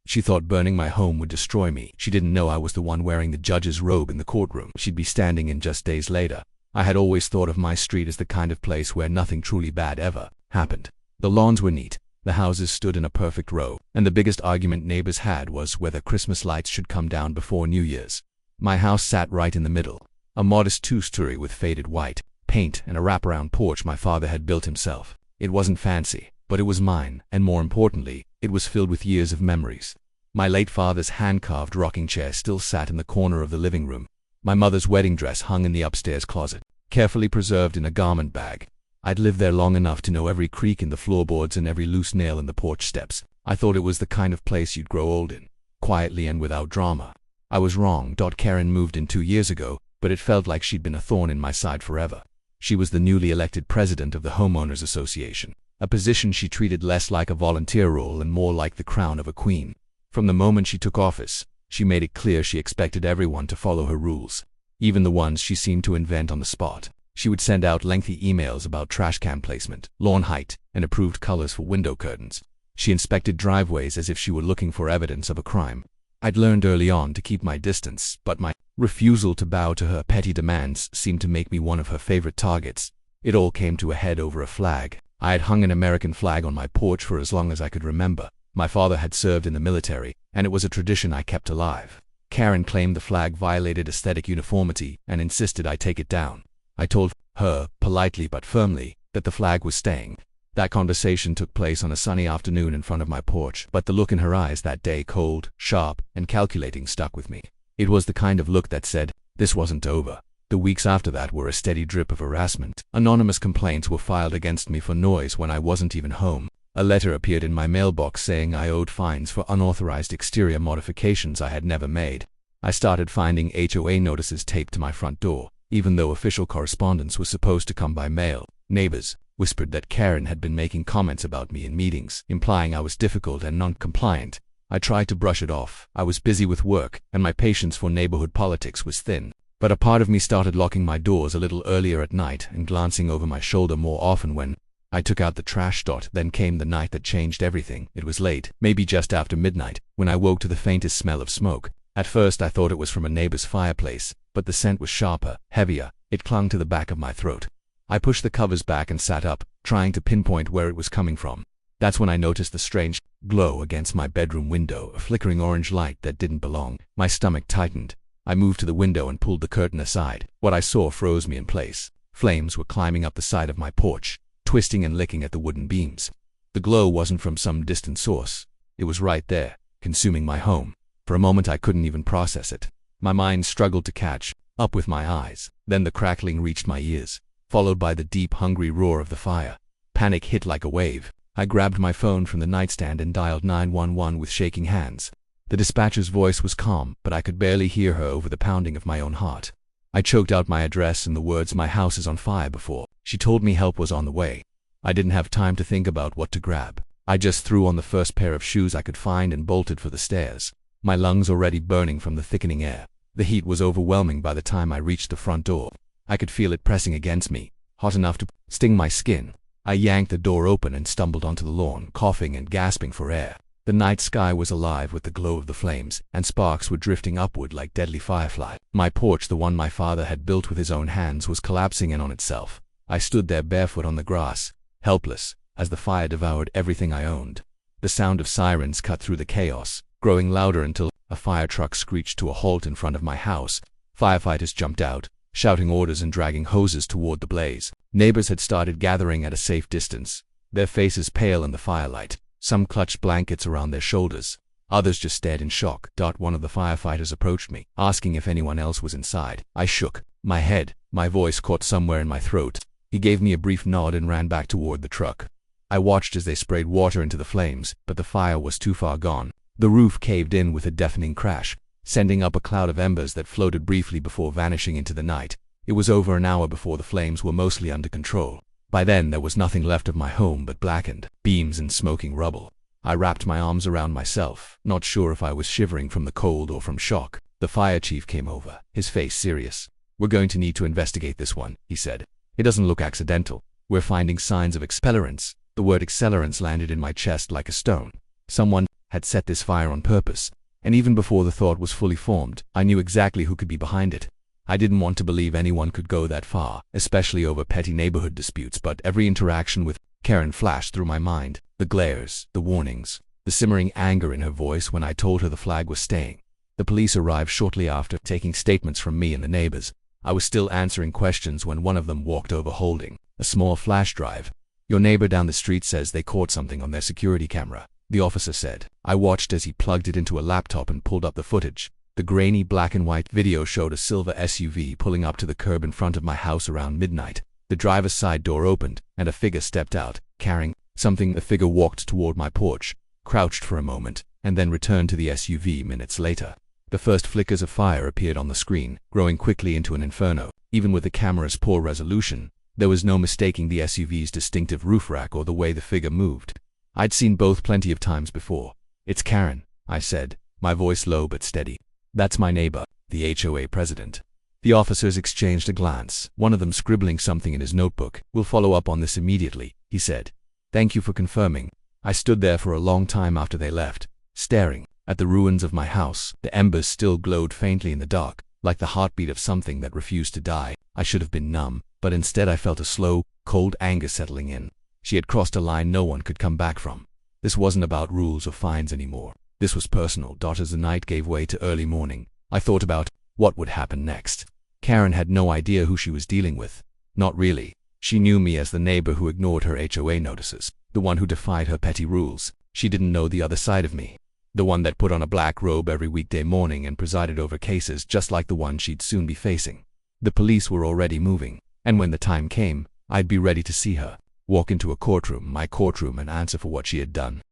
She thought burning my home would destroy me. She didn't know I was the one wearing the judge's robe in the courtroom she'd be standing in just days later. I had always thought of my street as the kind of place where nothing truly bad ever happened. The lawns were neat, the houses stood in a perfect row, and the biggest argument neighbors had was whether Christmas lights should come down before New Year's. My house sat right in the middle, a modest two-story with faded white paint and a wraparound porch my father had built himself. It wasn't fancy, but it was mine, and more importantly, it was filled with years of memories. My late father's hand-carved rocking chair still sat in the corner of the living room. My mother's wedding dress hung in the upstairs closet, carefully preserved in a garment bag. I'd lived there long enough to know every creak in the floorboards and every loose nail in the porch steps. I thought it was the kind of place you'd grow old in, quietly and without drama. I was wrong. Karen moved in 2 years ago, but it felt like she'd been a thorn in my side forever. She was the newly elected president of the Homeowners Association, a position she treated less like a volunteer role and more like the crown of a queen. From the moment she took office, she made it clear she expected everyone to follow her rules, even the ones she seemed to invent on the spot. She would send out lengthy emails about trash can placement, lawn height, and approved colors for window curtains. She inspected driveways as if she were looking for evidence of a crime. I'd learned early on to keep my distance, but my refusal to bow to her petty demands seemed to make me one of her favorite targets. It all came to a head over a flag. I had hung an American flag on my porch for as long as I could remember. My father had served in the military, and it was a tradition I kept alive. Karen claimed the flag violated aesthetic uniformity and insisted I take it down. I told her, politely but firmly, that the flag was staying. That conversation took place on a sunny afternoon in front of my porch, but the look in her eyes that day, cold, sharp, and calculating, stuck with me. It was the kind of look that said, this wasn't over. The weeks after that were a steady drip of harassment. Anonymous complaints were filed against me for noise when I wasn't even home. A letter appeared in my mailbox saying I owed fines for unauthorized exterior modifications I had never made. I started finding HOA notices taped to my front door, even though official correspondence was supposed to come by mail. Neighbors whispered that Karen had been making comments about me in meetings, implying I was difficult and non-compliant. I tried to brush it off. I was busy with work, and my patience for neighborhood politics was thin. But a part of me started locking my doors a little earlier at night and glancing over my shoulder more often when I took out the trash. Then came the night that changed everything. It was late, maybe just after midnight, when I woke to the faintest smell of smoke. At first I thought it was from a neighbor's fireplace, but the scent was sharper, heavier. It clung to the back of my throat. I pushed the covers back and sat up, trying to pinpoint where it was coming from. That's when I noticed the strange glow against my bedroom window, a flickering orange light that didn't belong. My stomach tightened. I moved to the window and pulled the curtain aside. What I saw froze me in place. Flames were climbing up the side of my porch, twisting and licking at the wooden beams. The glow wasn't from some distant source. It was right there, consuming my home. For a moment I couldn't even process it. My mind struggled to catch up with my eyes. Then the crackling reached my ears, followed by the deep, hungry roar of the fire. Panic hit like a wave. I grabbed my phone from the nightstand and dialed 911 with shaking hands. The dispatcher's voice was calm, but I could barely hear her over the pounding of my own heart. I choked out my address and the words, "My house is on fire," before she told me help was on the way. I didn't have time to think about what to grab. I just threw on the first pair of shoes I could find and bolted for the stairs, my lungs already burning from the thickening air. The heat was overwhelming by the time I reached the front door. I could feel it pressing against me, hot enough to sting my skin. I yanked the door open and stumbled onto the lawn, coughing and gasping for air. The night sky was alive with the glow of the flames, and sparks were drifting upward like deadly fireflies. My porch, the one my father had built with his own hands, was collapsing in on itself. I stood there barefoot on the grass, helpless, as the fire devoured everything I owned. The sound of sirens cut through the chaos, growing louder until a fire truck screeched to a halt in front of my house. Firefighters jumped out, shouting orders and dragging hoses toward the blaze. Neighbors had started gathering at a safe distance, their faces pale in the firelight. Some clutched blankets around their shoulders. Others just stared in shock. One of the firefighters approached me, asking if anyone else was inside. I shook my head, my voice caught somewhere in my throat. He gave me a brief nod and ran back toward the truck. I watched as they sprayed water into the flames, but the fire was too far gone. The roof caved in with a deafening crash, sending up a cloud of embers that floated briefly before vanishing into the night. It was over an hour before the flames were mostly under control. By then, there was nothing left of my home but blackened beams and smoking rubble. I wrapped my arms around myself, not sure if I was shivering from the cold or from shock. The fire chief came over, his face serious. "We're going to need to investigate this one," he said. "It doesn't look accidental. We're finding signs of accelerants." The word accelerants landed in my chest like a stone. Someone had set this fire on purpose, and even before the thought was fully formed, I knew exactly who could be behind it. I didn't want to believe anyone could go that far, especially over petty neighborhood disputes, but every interaction with Karen flashed through my mind. The glares, the warnings, the simmering anger in her voice when I told her the flag was staying. The police arrived shortly after, taking statements from me and the neighbors. I was still answering questions when one of them walked over holding a small flash drive. "Your neighbor down the street says they caught something on their security camera," the officer said. I watched as he plugged it into a laptop and pulled up the footage. The grainy black and white video showed a silver SUV pulling up to the curb in front of my house around midnight. The driver's side door opened, and a figure stepped out, carrying something. The figure walked toward my porch, crouched for a moment, and then returned to the SUV minutes later. The first flickers of fire appeared on the screen, growing quickly into an inferno. Even with the camera's poor resolution, there was no mistaking the SUV's distinctive roof rack or the way the figure moved. I'd seen both plenty of times before. "It's Karen," I said, my voice low but steady. "That's my neighbor, the HOA president." The officers exchanged a glance, one of them scribbling something in his notebook. "We'll follow up on this immediately," he said. "Thank you for confirming." I stood there for a long time after they left, staring at the ruins of my house. The embers still glowed faintly in the dark, like the heartbeat of something that refused to die. I should have been numb, but instead I felt a slow, cold anger settling in. She had crossed a line no one could come back from. This wasn't about rules or fines anymore. This was personal. As the night gave way to early morning, I thought about what would happen next. Karen had no idea who she was dealing with. Not really. She knew me as the neighbor who ignored her HOA notices, the one who defied her petty rules. She didn't know the other side of me. The one that put on a black robe every weekday morning and presided over cases just like the one she'd soon be facing. The police were already moving, and when the time came, I'd be ready to see her, walk into a courtroom, my courtroom, and answer for what she had done.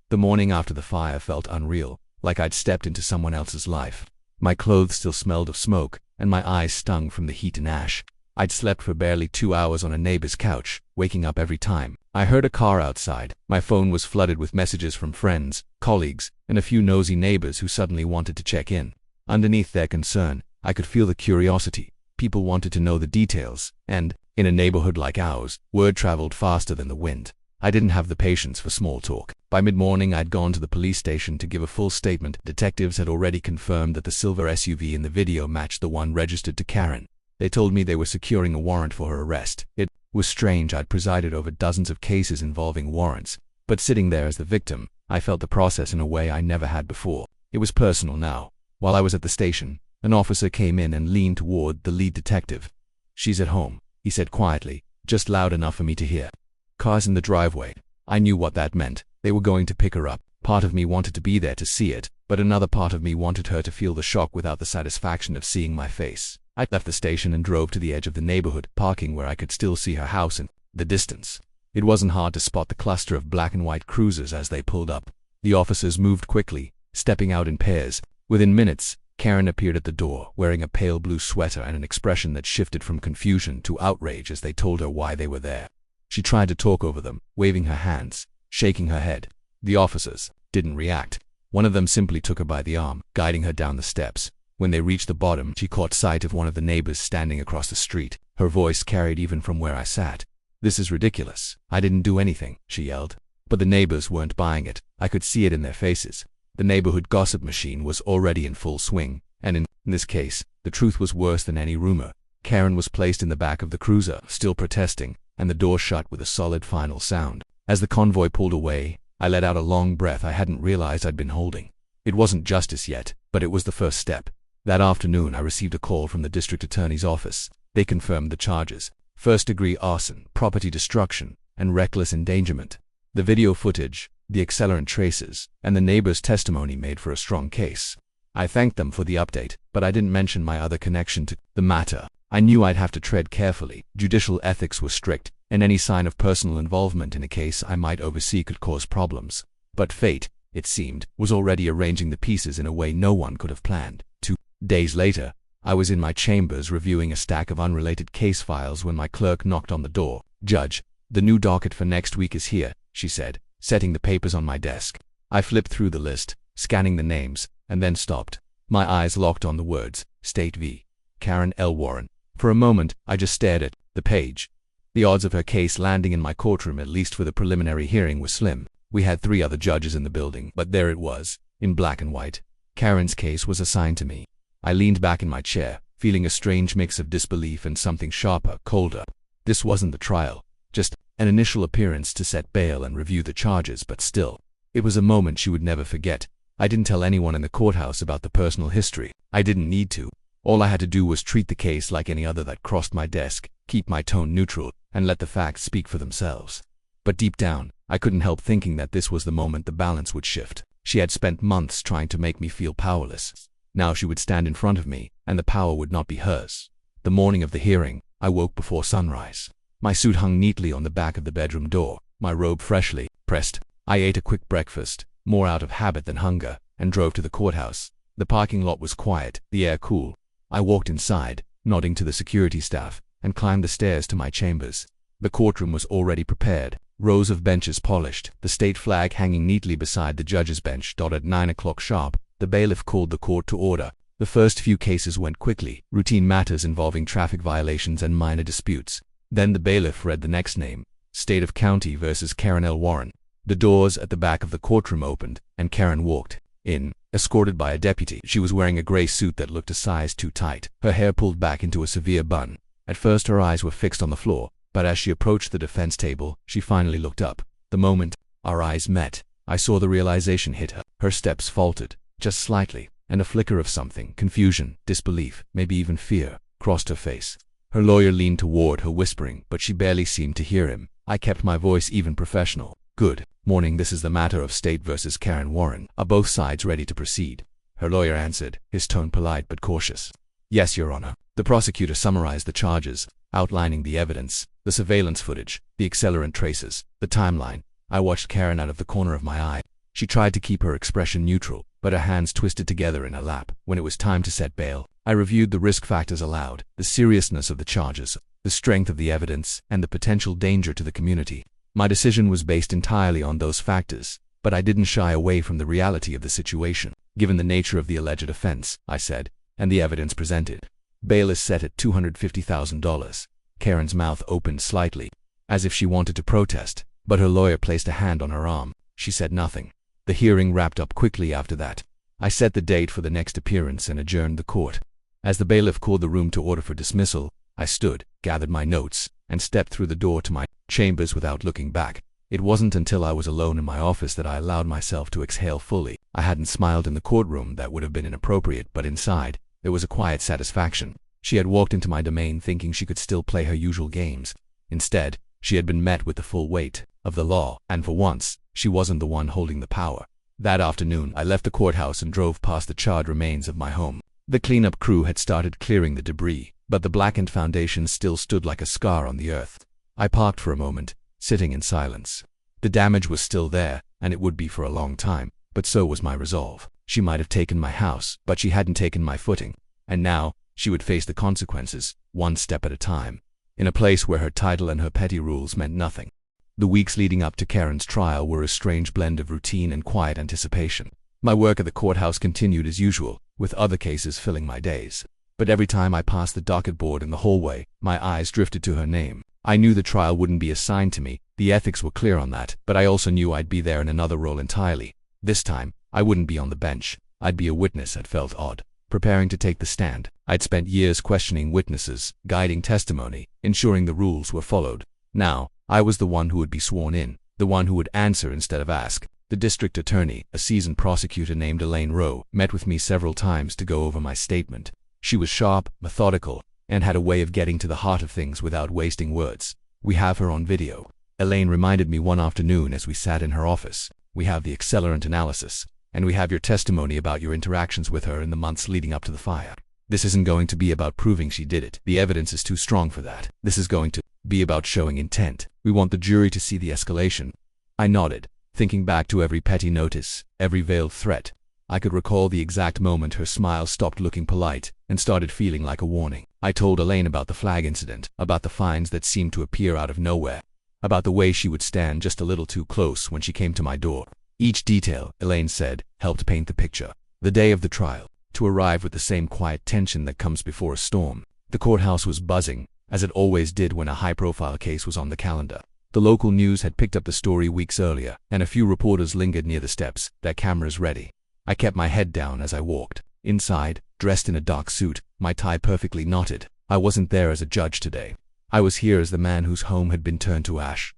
The morning after the fire felt unreal, like I'd stepped into someone else's life. My clothes still smelled of smoke, and my eyes stung from the heat and ash. I'd slept for barely 2 hours on a neighbor's couch, waking up every time I heard a car outside. My phone was flooded with messages from friends, colleagues, and a few nosy neighbors who suddenly wanted to check in. Underneath their concern, I could feel the curiosity. People wanted to know the details, and, in a neighborhood like ours, word traveled faster than the wind. I didn't have the patience for small talk. By mid-morning, I'd gone to the police station to give a full statement. Detectives had already confirmed that the silver SUV in the video matched the one registered to Karen. They told me they were securing a warrant for her arrest. It was strange. I'd presided over dozens of cases involving warrants, but sitting there as the victim, I felt the process in a way I never had before. It was personal now. While I was at the station, an officer came in and leaned toward the lead detective. "She's at home," he said quietly, just loud enough for me to hear. "Cars in the driveway." I knew what that meant. They were going to pick her up. Part of me wanted to be there to see it, but another part of me wanted her to feel the shock without the satisfaction of seeing my face. I left the station and drove to the edge of the neighborhood, parking where I could still see her house in the distance. It wasn't hard to spot the cluster of black and white cruisers as they pulled up. The officers moved quickly, stepping out in pairs. Within minutes, Karen appeared at the door, wearing a pale blue sweater and an expression that shifted from confusion to outrage as they told her why they were there. She tried to talk over them, waving her hands, shaking her head. The officers didn't react. One of them simply took her by the arm, guiding her down the steps. When they reached the bottom, she caught sight of one of the neighbors standing across the street. Her voice carried even from where I sat. "This is ridiculous. I didn't do anything," she yelled. But the neighbors weren't buying it. I could see it in their faces. The neighborhood gossip machine was already in full swing, and in this case, the truth was worse than any rumor. Karen was placed in the back of the cruiser, still protesting, and the door shut with a solid final sound. As the convoy pulled away, I let out a long breath I hadn't realized I'd been holding. It wasn't justice yet, but it was the first step. That afternoon, I received a call from the district attorney's office. They confirmed the charges: first-degree arson, property destruction, and reckless endangerment. The video footage, the accelerant traces, and the neighbor's testimony made for a strong case. I thanked them for the update, but I didn't mention my other connection to the matter. I knew I'd have to tread carefully. Judicial ethics were strict, and any sign of personal involvement in a case I might oversee could cause problems. But fate, it seemed, was already arranging the pieces in a way no one could have planned. 2 days later, I was in my chambers reviewing a stack of unrelated case files when my clerk knocked on the door. "Judge, the new docket for next week is here," she said, setting the papers on my desk. I flipped through the list, scanning the names, and then stopped. My eyes locked on the words, State v. Karen L. Warren. For a moment, I just stared at the page. The odds of her case landing in my courtroom, at least for the preliminary hearing, were slim. We had 3 other judges in the building, but there it was, in black and white. Karen's case was assigned to me. I leaned back in my chair, feeling a strange mix of disbelief and something sharper, colder. This wasn't the trial, just an initial appearance to set bail and review the charges, but still. It was a moment she would never forget. I didn't tell anyone in the courthouse about the personal history. I didn't need to. All I had to do was treat the case like any other that crossed my desk, keep my tone neutral, and let the facts speak for themselves. But deep down, I couldn't help thinking that this was the moment the balance would shift. She had spent months trying to make me feel powerless. Now she would stand in front of me, and the power would not be hers. The morning of the hearing, I woke before sunrise. My suit hung neatly on the back of the bedroom door, my robe freshly pressed. I ate a quick breakfast, more out of habit than hunger, and drove to the courthouse. The parking lot was quiet, the air cool. I walked inside, nodding to the security staff, and climbed the stairs to my chambers. The courtroom was already prepared, rows of benches polished, the state flag hanging neatly beside the judge's bench. At 9 o'clock sharp, the bailiff called the court to order. The first few cases went quickly, routine matters involving traffic violations and minor disputes. Then the bailiff read the next name, State of County versus Karen L. Warren. The doors at the back of the courtroom opened, and Karen walked in, escorted by a deputy. She was wearing a gray suit that looked a size too tight, her hair pulled back into a severe bun. At first her eyes were fixed on the floor, but as she approached the defense table, she finally looked up. The moment our eyes met, I saw the realization hit her. Her steps faltered, just slightly, and a flicker of something, confusion, disbelief, maybe even fear, crossed her face. Her lawyer leaned toward her, whispering, but she barely seemed to hear him. I kept my voice even professional. Good morning, this is the matter of State versus Karen Warren. Are both sides ready to proceed? Her lawyer answered, his tone polite but cautious. Yes, Your Honor. The prosecutor summarized the charges, outlining the evidence, the surveillance footage, the accelerant traces, the timeline. I watched Karen out of the corner of my eye. She tried to keep her expression neutral, but her hands twisted together in her lap. When it was time to set bail, I reviewed the risk factors aloud, the seriousness of the charges, the strength of the evidence, and the potential danger to the community. My decision was based entirely on those factors, but I didn't shy away from the reality of the situation. Given the nature of the alleged offense, I said, and the evidence presented, bail is set at $250,000. Karen's mouth opened slightly, as if she wanted to protest, but her lawyer placed a hand on her arm. She said nothing. The hearing wrapped up quickly after that. I set the date for the next appearance and adjourned the court. As the bailiff called the room to order for dismissal, I stood, gathered my notes, and stepped through the door to my chambers without looking back. It wasn't until I was alone in my office that I allowed myself to exhale fully. I hadn't smiled in the courtroom, that would have been inappropriate, but inside, there was a quiet satisfaction. She had walked into my domain thinking she could still play her usual games. Instead, she had been met with the full weight of the law, and for once, she wasn't the one holding the power. That afternoon, I left the courthouse and drove past the charred remains of my home. The cleanup crew had started clearing the debris, but the blackened foundation still stood like a scar on the earth. I parked for a moment, sitting in silence. The damage was still there, and it would be for a long time, but so was my resolve. She might have taken my house, but she hadn't taken my footing. And now, she would face the consequences, one step at a time, in a place where her title and her petty rules meant nothing. The weeks leading up to Karen's trial were a strange blend of routine and quiet anticipation. My work at the courthouse continued as usual, with other cases filling my days. But every time I passed the docket board in the hallway, my eyes drifted to her name. I knew the trial wouldn't be assigned to me, the ethics were clear on that, but I also knew I'd be there in another role entirely. This time, I wouldn't be on the bench. I'd be a witness. It felt odd, preparing to take the stand. I'd spent years questioning witnesses, guiding testimony, ensuring the rules were followed. Now, I was the one who would be sworn in, the one who would answer instead of ask. The district attorney, a seasoned prosecutor named Elaine Rowe, met with me several times to go over my statement. She was sharp, methodical, and had a way of getting to the heart of things without wasting words. We have her on video. Elaine reminded me one afternoon as we sat in her office. We have the accelerant analysis, and we have your testimony about your interactions with her in the months leading up to the fire. This isn't going to be about proving she did it. The evidence is too strong for that. This is going to be about showing intent. We want the jury to see the escalation. I nodded, thinking back to every petty notice, every veiled threat. I could recall the exact moment her smile stopped looking polite and started feeling like a warning. I told Elaine about the flag incident, about the fines that seemed to appear out of nowhere, about the way she would stand just a little too close when she came to my door. Each detail, Elaine said, helped paint the picture. The day of the trial, to arrive with the same quiet tension that comes before a storm. The courthouse was buzzing, as it always did when a high-profile case was on the calendar. The local news had picked up the story weeks earlier, and a few reporters lingered near the steps, their cameras ready. I kept my head down as I walked. Inside, dressed in a dark suit, my tie perfectly knotted, I wasn't there as a judge today. I was here as the man whose home had been turned to ash.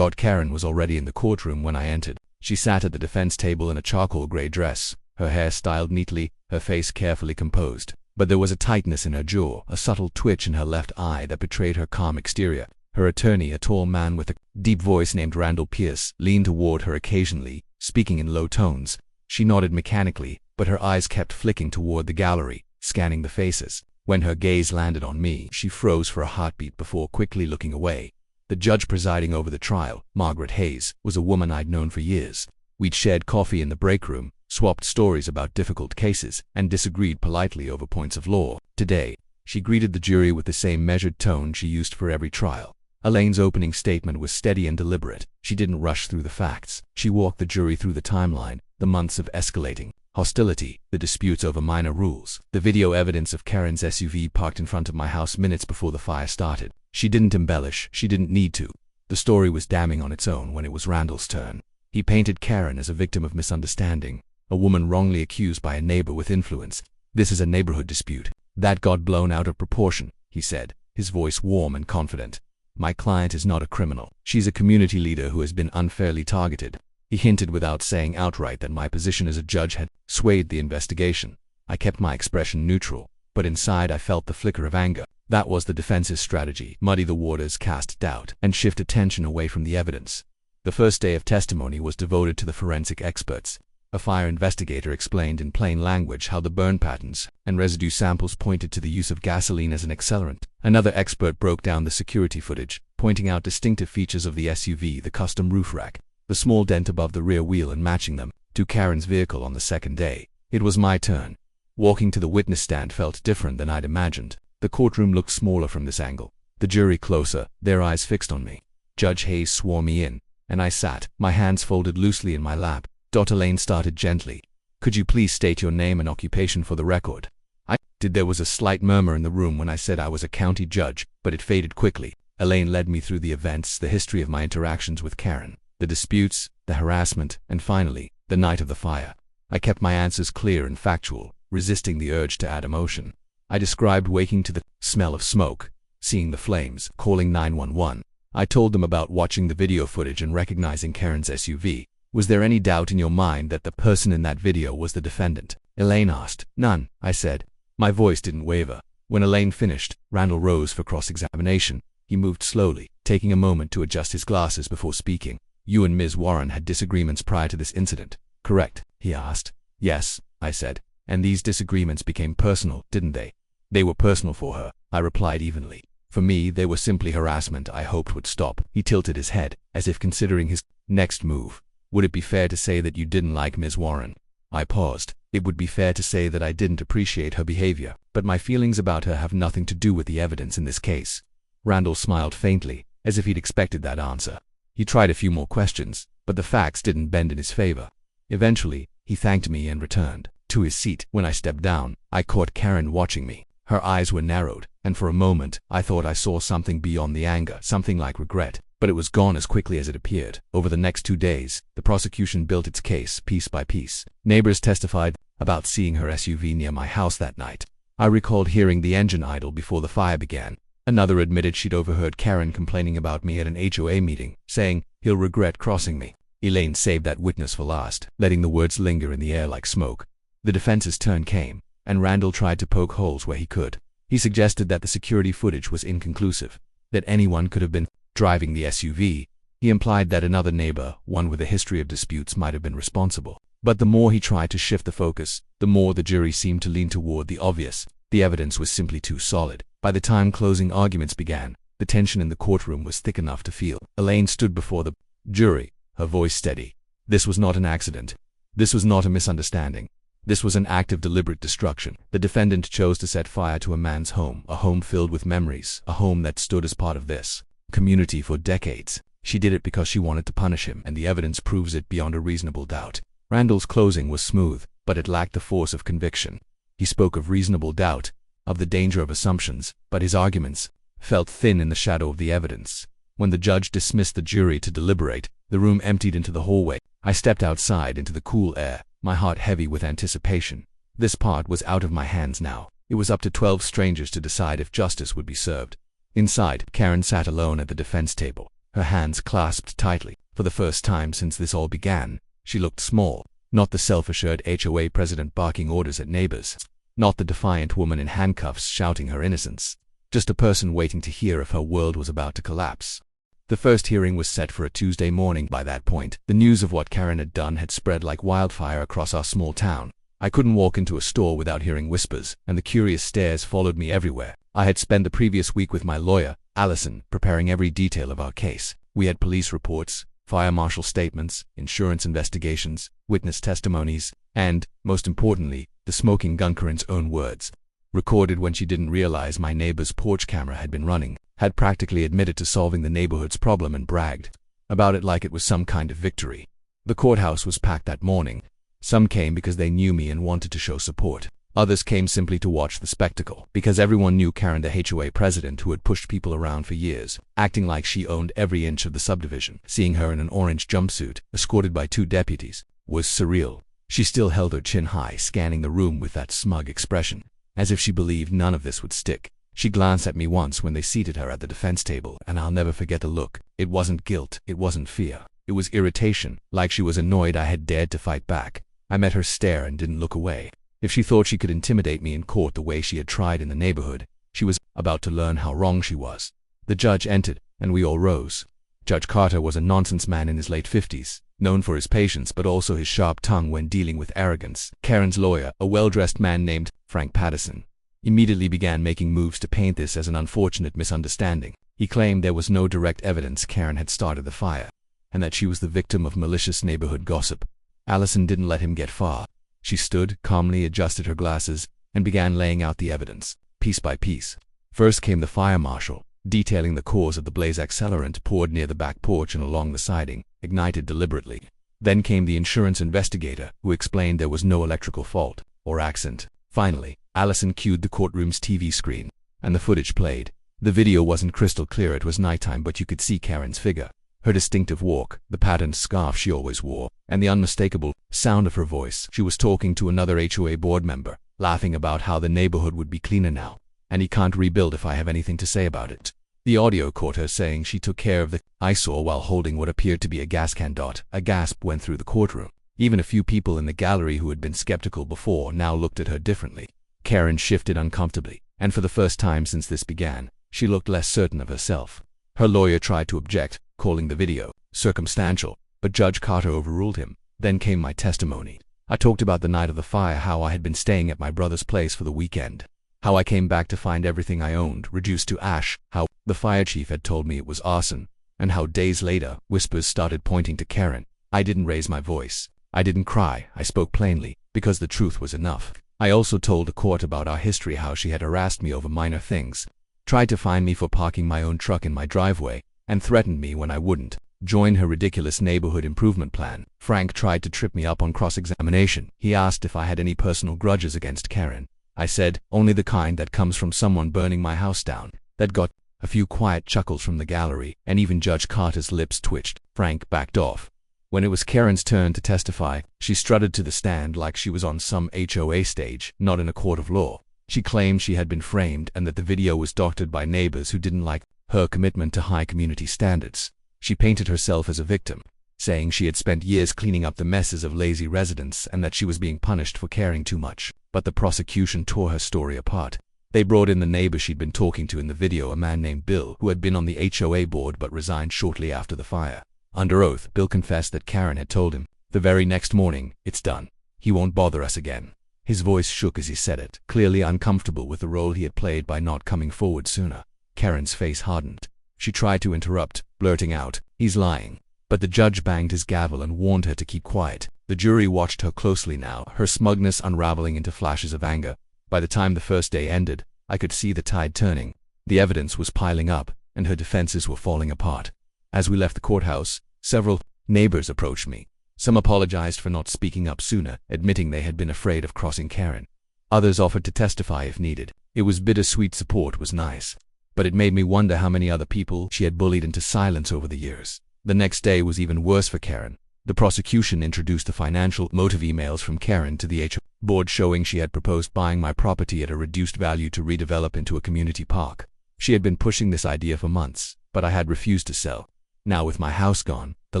Karen was already in the courtroom when I entered. She sat at the defense table in a charcoal gray dress, her hair styled neatly, her face carefully composed. But there was a tightness in her jaw, a subtle twitch in her left eye that betrayed her calm exterior. Her attorney, a tall man with a deep voice named Randall Pierce, leaned toward her occasionally, speaking in low tones. She nodded mechanically, but her eyes kept flicking toward the gallery, scanning the faces. When her gaze landed on me, she froze for a heartbeat before quickly looking away. The judge presiding over the trial, Margaret Hayes, was a woman I'd known for years. We'd shared coffee in the break room, swapped stories about difficult cases, and disagreed politely over points of law. Today, she greeted the jury with the same measured tone she used for every trial. Elaine's opening statement was steady and deliberate. She didn't rush through the facts. She walked the jury through the timeline, the months of escalating hostility, the disputes over minor rules, the video evidence of Karen's SUV parked in front of my house minutes before the fire started. She didn't embellish, she didn't need to. The story was damning on its own when it was Randall's turn. He painted Karen as a victim of misunderstanding, a woman wrongly accused by a neighbor with influence. This is a neighborhood dispute. That got blown out of proportion, he said, his voice warm and confident. My client is not a criminal. She's a community leader who has been unfairly targeted. He hinted without saying outright that my position as a judge had swayed the investigation. I kept my expression neutral, but inside I felt the flicker of anger. That was the defense's strategy: muddy the waters, cast doubt, and shift attention away from the evidence. The first day of testimony was devoted to the forensic experts. A fire investigator explained in plain language how the burn patterns and residue samples pointed to the use of gasoline as an accelerant. Another expert broke down the security footage, pointing out distinctive features of the SUV, the custom roof rack, the small dent above the rear wheel, and matching them to Karen's vehicle on the second day. It was my turn. Walking to the witness stand felt different than I'd imagined. The courtroom looked smaller from this angle, the jury closer, their eyes fixed on me. Judge Hayes swore me in, and I sat, my hands folded loosely in my lap. Elaine started gently. Could you please state your name and occupation for the record? I did. There was a slight murmur in the room when I said I was a county judge, but it faded quickly. Elaine led me through the events, the history of my interactions with Karen, the disputes, the harassment, and finally, the night of the fire. I kept my answers clear and factual, resisting the urge to add emotion. I described waking to the smell of smoke, seeing the flames, calling 911. I told them about watching the video footage and recognizing Karen's SUV. Was there any doubt in your mind that the person in that video was the defendant? Elaine asked. None, I said. My voice didn't waver. When Elaine finished, Randall rose for cross-examination. He moved slowly, taking a moment to adjust his glasses before speaking. You and Ms. Warren had disagreements prior to this incident, correct? He asked. Yes, I said. And these disagreements became personal, didn't they? They were personal for her, I replied evenly. For me, they were simply harassment I hoped would stop. He tilted his head, as if considering his next move. Would it be fair to say that you didn't like Ms. Warren? I paused. It would be fair to say that I didn't appreciate her behavior, but my feelings about her have nothing to do with the evidence in this case. Randall smiled faintly, as if he'd expected that answer. He tried a few more questions, but the facts didn't bend in his favor. Eventually, he thanked me and returned to his seat. When I stepped down, I caught Karen watching me. Her eyes were narrowed, and for a moment, I thought I saw something beyond the anger, something like regret. But it was gone as quickly as it appeared. Over the next 2 days, the prosecution built its case piece by piece. Neighbors testified about seeing her SUV near my house that night. I recalled hearing the engine idle before the fire began. Another admitted she'd overheard Karen complaining about me at an HOA meeting, saying, "He'll regret crossing me." Elaine saved that witness for last, letting the words linger in the air like smoke. The defense's turn came, and Randall tried to poke holes where he could. He suggested that the security footage was inconclusive, that anyone could have been driving the SUV. He implied that another neighbor, one with a history of disputes, might have been responsible. But the more he tried to shift the focus, the more the jury seemed to lean toward the obvious. The evidence was simply too solid. By the time closing arguments began, the tension in the courtroom was thick enough to feel. Elaine stood before the jury, her voice steady. This was not an accident. This was not a misunderstanding. This was an act of deliberate destruction. The defendant chose to set fire to a man's home, a home filled with memories, a home that stood as part of this community for decades. She did it because she wanted to punish him, and the evidence proves it beyond a reasonable doubt. Randall's closing was smooth, but it lacked the force of conviction. He spoke of reasonable doubt, of the danger of assumptions, but his arguments felt thin in the shadow of the evidence. When the judge dismissed the jury to deliberate, the room emptied into the hallway. I stepped outside into the cool air, my heart heavy with anticipation. This part was out of my hands now. It was up to 12 strangers to decide if justice would be served. Inside, Karen sat alone at the defense table, her hands clasped tightly. For the first time since this all began, she looked small. Not the self-assured HOA president barking orders at neighbors. Not the defiant woman in handcuffs shouting her innocence. Just a person waiting to hear if her world was about to collapse. The first hearing was set for a Tuesday morning. By that point, the news of what Karen had done had spread like wildfire across our small town. I couldn't walk into a store without hearing whispers, and the curious stares followed me everywhere. I had spent the previous week with my lawyer, Allison, preparing every detail of our case. We had police reports, fire marshal statements, insurance investigations, witness testimonies, and, most importantly, the smoking gun Karen's own words, recorded when she didn't realize my neighbor's porch camera had been running, had practically admitted to solving the neighborhood's problem and bragged about it like it was some kind of victory. The courthouse was packed that morning. Some came because they knew me and wanted to show support. Others came simply to watch the spectacle, because everyone knew Karen, the HOA president who had pushed people around for years, acting like she owned every inch of the subdivision. Seeing her in an orange jumpsuit, escorted by 2 deputies, was surreal. She still held her chin high, scanning the room with that smug expression, as if she believed none of this would stick. She glanced at me once when they seated her at the defense table, and I'll never forget the look. It wasn't guilt, it wasn't fear. It was irritation, like she was annoyed I had dared to fight back. I met her stare and didn't look away. If she thought she could intimidate me in court the way she had tried in the neighborhood, she was about to learn how wrong she was. The judge entered, and we all rose. Judge Carter was a nonsense man in his late 50s, known for his patience but also his sharp tongue when dealing with arrogance. Karen's lawyer, a well-dressed man named Frank Patterson, immediately began making moves to paint this as an unfortunate misunderstanding. He claimed there was no direct evidence Karen had started the fire, and that she was the victim of malicious neighborhood gossip. Allison didn't let him get far. She stood, calmly adjusted her glasses, and began laying out the evidence, piece by piece. First came the fire marshal, detailing the cause of the blaze. Accelerant poured near the back porch and along the siding, ignited deliberately. Then came the insurance investigator, who explained there was no electrical fault or accident. Finally, Allison cued the courtroom's TV screen, and the footage played. The video wasn't crystal clear, it was nighttime, but you could see Karen's figure, her distinctive walk, the patterned scarf she always wore, and the unmistakable sound of her voice. She was talking to another HOA board member, laughing about how the neighborhood would be cleaner now, and he can't rebuild if I have anything to say about it. The audio caught her saying she took care of the eyesore while holding what appeared to be a gas can. A gasp went through the courtroom. Even a few people in the gallery who had been skeptical before now looked at her differently. Karen shifted uncomfortably, and for the first time since this began, she looked less certain of herself. Her lawyer tried to object, calling the video circumstantial, but Judge Carter overruled him. Then came my testimony. I talked about the night of the fire, how I had been staying at my brother's place for the weekend, how I came back to find everything I owned reduced to ash, how the fire chief had told me it was arson, and how days later, whispers started pointing to Karen. I didn't raise my voice. I didn't cry. I spoke plainly, because the truth was enough. I also told the court about our history, how she had harassed me over minor things, tried to fine me for parking my own truck in my driveway, and threatened me when I wouldn't join her ridiculous neighborhood improvement plan. Frank tried to trip me up on cross-examination. He asked if I had any personal grudges against Karen. I said, only the kind that comes from someone burning my house down. That got a few quiet chuckles from the gallery, and even Judge Carter's lips twitched. Frank backed off. When it was Karen's turn to testify, she strutted to the stand like she was on some HOA stage, not in a court of law. She claimed she had been framed and that the video was doctored by neighbors who didn't like her commitment to high community standards. She painted herself as a victim, saying she had spent years cleaning up the messes of lazy residents and that she was being punished for caring too much. But the prosecution tore her story apart. They brought in the neighbor she'd been talking to in the video, a man named Bill, who had been on the HOA board but resigned shortly after the fire. Under oath, Bill confessed that Karen had told him, the very next morning, "It's done. He won't bother us again." His voice shook as he said it, clearly uncomfortable with the role he had played by not coming forward sooner. Karen's face hardened. She tried to interrupt, blurting out, "He's lying." But the judge banged his gavel and warned her to keep quiet. The jury watched her closely now, her smugness unraveling into flashes of anger. By the time the first day ended, I could see the tide turning. The evidence was piling up, and her defenses were falling apart. As we left the courthouse, several neighbors approached me. Some apologized for not speaking up sooner, admitting they had been afraid of crossing Karen. Others offered to testify if needed. It was bittersweet. Support was nice, but it made me wonder how many other people she had bullied into silence over the years. The next day was even worse for Karen. The prosecution introduced the financial motive emails from Karen to the HOA board showing she had proposed buying my property at a reduced value to redevelop into a community park. She had been pushing this idea for months, but I had refused to sell. Now with my house gone, the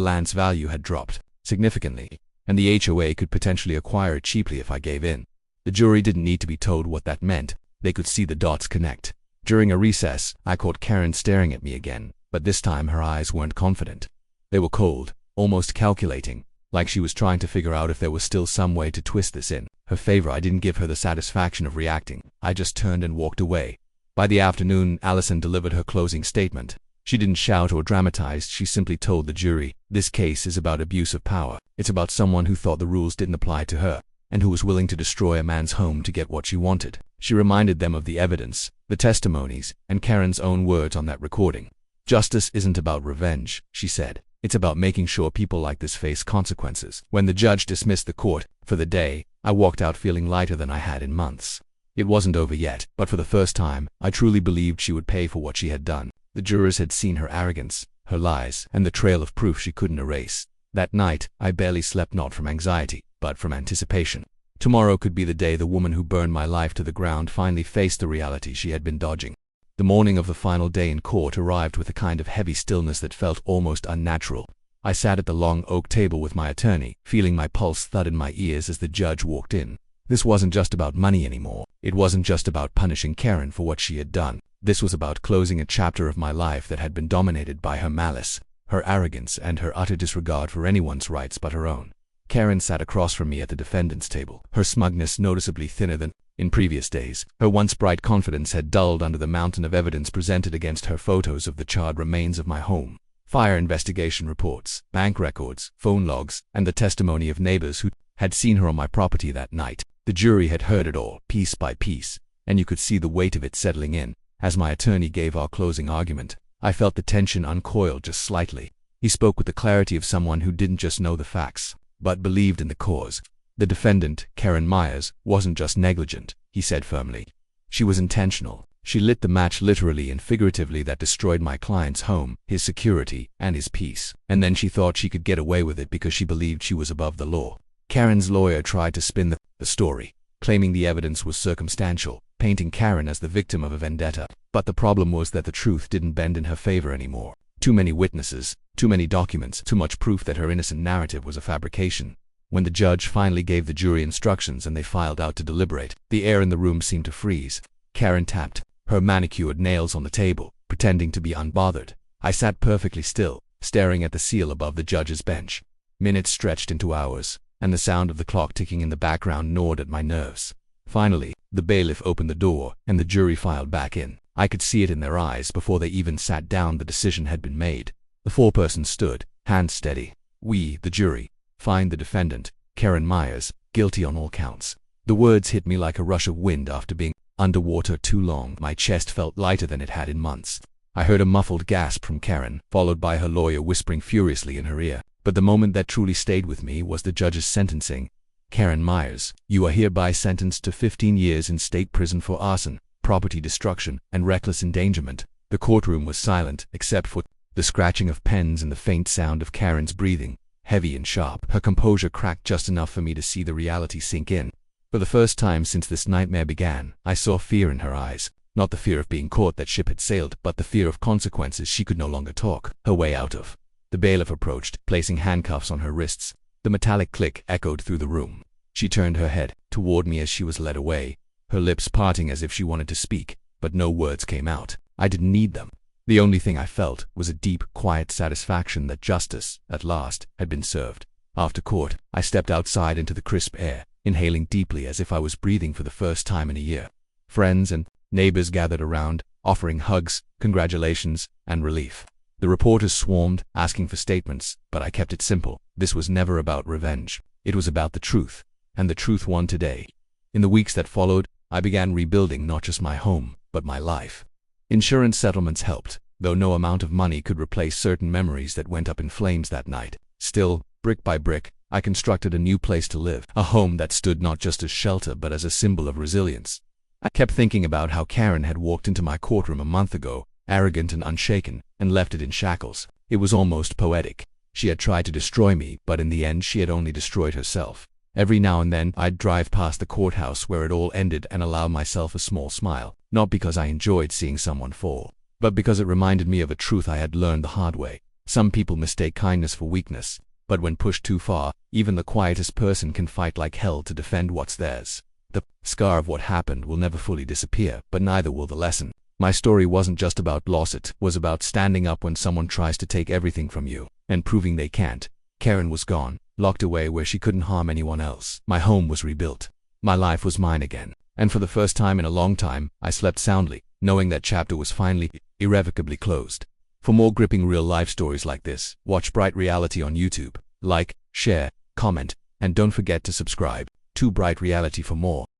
land's value had dropped significantly, and the HOA could potentially acquire it cheaply if I gave in. The jury didn't need to be told what that meant. They could see the dots connect. During a recess, I caught Karen staring at me again, but this time her eyes weren't confident. They were cold, almost calculating, like she was trying to figure out if there was still some way to twist this in her favor. I didn't give her the satisfaction of reacting. I just turned and walked away. By the afternoon, Allison delivered her closing statement. She didn't shout or dramatize. She simply told the jury, "This case is about abuse of power. It's about someone who thought the rules didn't apply to her, and who was willing to destroy a man's home to get what she wanted." She reminded them of the evidence, the testimonies, and Karen's own words on that recording. "Justice isn't about revenge," she said. "It's about making sure people like this face consequences." When the judge dismissed the court for the day, I walked out feeling lighter than I had in months. It wasn't over yet, but for the first time, I truly believed she would pay for what she had done. The jurors had seen her arrogance, her lies, and the trail of proof she couldn't erase. That night, I barely slept, not from anxiety, but from anticipation. Tomorrow could be the day the woman who burned my life to the ground finally faced the reality she had been dodging. The morning of the final day in court arrived with a kind of heavy stillness that felt almost unnatural. I sat at the long oak table with my attorney, feeling my pulse thud in my ears as the judge walked in. This wasn't just about money anymore. It wasn't just about punishing Karen for what she had done. This was about closing a chapter of my life that had been dominated by her malice, her arrogance, and her utter disregard for anyone's rights but her own. Karen sat across from me at the defendant's table, her smugness noticeably thinner than in previous days. Her once bright confidence had dulled under the mountain of evidence presented against her: photos of the charred remains of my home, fire investigation reports, bank records, phone logs, and the testimony of neighbors who had seen her on my property that night. The jury had heard it all, piece by piece, and you could see the weight of it settling in. As my attorney gave our closing argument, I felt the tension uncoil just slightly. He spoke with the clarity of someone who didn't just know the facts, but believed in the cause. The defendant, Karen Myers, wasn't just negligent, he said firmly. She was intentional. She lit the match literally and figuratively that destroyed my client's home, his security, and his peace. And then she thought she could get away with it because she believed she was above the law. Karen's lawyer tried to spin the story, claiming the evidence was circumstantial, painting Karen as the victim of a vendetta. But the problem was that the truth didn't bend in her favor anymore. Too many witnesses, too many documents, too much proof that her innocent narrative was a fabrication. When the judge finally gave the jury instructions and they filed out to deliberate, the air in the room seemed to freeze. Karen tapped her manicured nails on the table, pretending to be unbothered. I sat perfectly still, staring at the seal above the judge's bench. Minutes stretched into hours, and the sound of the clock ticking in the background gnawed at my nerves. Finally, the bailiff opened the door, and the jury filed back in. I could see it in their eyes before they even sat down. The decision had been made. The foreperson stood, hands steady. "We, the jury, find the defendant, Karen Myers, guilty on all counts." The words hit me like a rush of wind after being underwater too long. My chest felt lighter than it had in months. I heard a muffled gasp from Karen, followed by her lawyer whispering furiously in her ear. But the moment that truly stayed with me was the judge's sentencing. "Karen Myers, you are hereby sentenced to 15 years in state prison for arson, property destruction, and reckless endangerment." The courtroom was silent, except for the scratching of pens and the faint sound of Karen's breathing, heavy and sharp. Her composure cracked just enough for me to see the reality sink in. For the first time since this nightmare began, I saw fear in her eyes. Not the fear of being caught that ship had sailed, but the fear of consequences she could no longer talk her way out of. The bailiff approached, placing handcuffs on her wrists. The metallic click echoed through the room. She turned her head toward me as she was led away, her lips parting as if she wanted to speak, but no words came out. I didn't need them. The only thing I felt was a deep, quiet satisfaction that justice, at last, had been served. After court, I stepped outside into the crisp air, inhaling deeply as if I was breathing for the first time in a year. Friends and neighbors gathered around, offering hugs, congratulations, and relief. The reporters swarmed, asking for statements, but I kept it simple. This was never about revenge. It was about the truth, and the truth won today. In the weeks that followed, I began rebuilding not just my home, but my life. Insurance settlements helped, though no amount of money could replace certain memories that went up in flames that night. Still, brick by brick, I constructed a new place to live, a home that stood not just as shelter but as a symbol of resilience. I kept thinking about how Karen had walked into my courtroom a month ago, arrogant and unshaken, and left it in shackles. It was almost poetic. She had tried to destroy me, but in the end she had only destroyed herself. Every now and then I'd drive past the courthouse where it all ended and allow myself a small smile, not because I enjoyed seeing someone fall, but because it reminded me of a truth I had learned the hard way. Some people mistake kindness for weakness, but when pushed too far, even the quietest person can fight like hell to defend what's theirs. The scar of what happened will never fully disappear, but neither will the lesson. My story wasn't just about loss, it was about standing up when someone tries to take everything from you, and proving they can't. Karen was gone, locked away where she couldn't harm anyone else. My home was rebuilt. My life was mine again. And for the first time in a long time, I slept soundly, knowing that chapter was finally, irrevocably closed. For more gripping real-life stories like this, watch Bright Reality on YouTube. Like, share, comment, and don't forget to subscribe to Bright Reality for more.